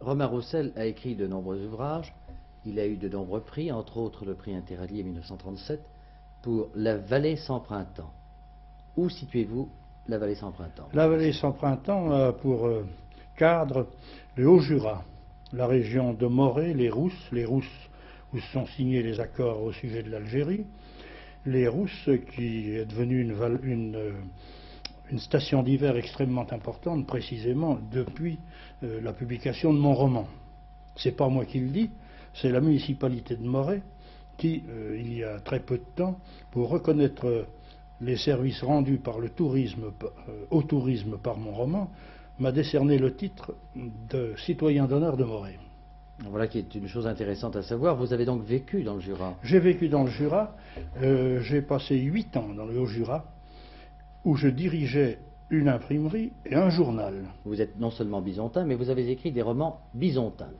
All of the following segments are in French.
Romain Roussel a écrit de nombreux ouvrages. Il a eu de nombreux prix, entre autres le prix Interallié 1937, pour La vallée sans printemps. Où situez-vous La vallée sans printemps? La vallée sans printemps a pour cadre le Haut-Jura, la région de Morée, les Rousses où se sont signés les accords au sujet de l'Algérie, les Rousses qui est devenue une station d'hiver extrêmement importante, précisément depuis la publication de mon roman. C'est pas moi qui le dis, c'est la municipalité de Morée qui, il y a très peu de temps, pour reconnaître les services rendus par le tourisme, au tourisme par mon roman, m'a décerné le titre de citoyen d'honneur de Morée. Voilà qui est une chose intéressante à savoir. Vous avez donc vécu dans le Jura? J'ai vécu dans le Jura, j'ai passé 8 ans dans le Haut-Jura, où je dirigeais une imprimerie et un journal. Vous êtes non seulement bisontin, mais vous avez écrit des romans bisontins.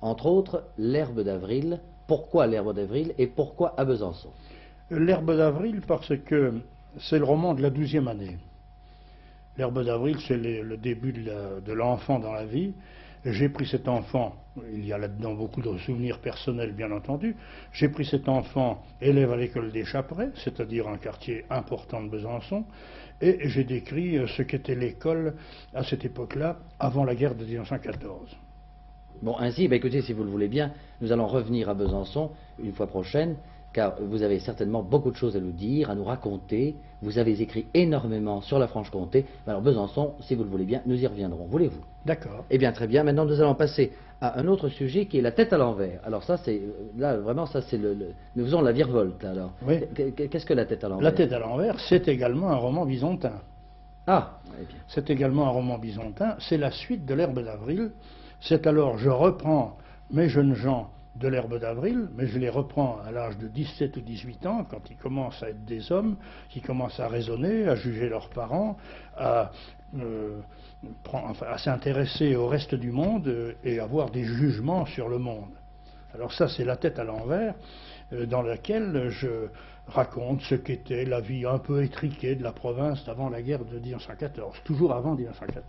Entre autres, L'herbe d'avril. Pourquoi L'herbe d'avril et pourquoi à Besançon? L'herbe d'avril parce que c'est le roman de la 12e année. L'herbe d'avril, c'est le début de l'enfant dans la vie. J'ai pris cet enfant, il y a là-dedans beaucoup de souvenirs personnels bien entendu, j'ai pris cet enfant élève à l'école des Chapperets, c'est-à-dire un quartier important de Besançon, et j'ai décrit ce qu'était l'école à cette époque-là, avant la guerre de 1914. Bon, ainsi, écoutez, si vous le voulez bien, nous allons revenir à Besançon une fois prochaine, car vous avez certainement beaucoup de choses à nous dire, à nous raconter. Vous avez écrit énormément sur la Franche-Comté. Alors Besançon, si vous le voulez bien, nous y reviendrons. Voulez-vous? D'accord. Eh bien, très bien. Maintenant, nous allons passer à un autre sujet qui est la tête à l'envers. Alors ça, c'est là vraiment, ça c'est nous faisons la virevolte. Alors, oui. Qu'est-ce que la tête à l'envers? La tête à l'envers, c'est également un roman bisontin. Ah, eh bien. C'est également un roman bisontin. C'est la suite de L'herbe d'avril. C'est alors, je reprends mes jeunes gens de L'herbe d'avril, mais je les reprends à l'âge de 17 ou 18 ans, quand ils commencent à être des hommes, qui commencent à raisonner, à juger leurs parents, à s'intéresser au reste du monde et avoir des jugements sur le monde. Alors ça, c'est La tête à l'envers, dans laquelle je raconte ce qu'était la vie un peu étriquée de la province avant la guerre de 1914, toujours avant 1914.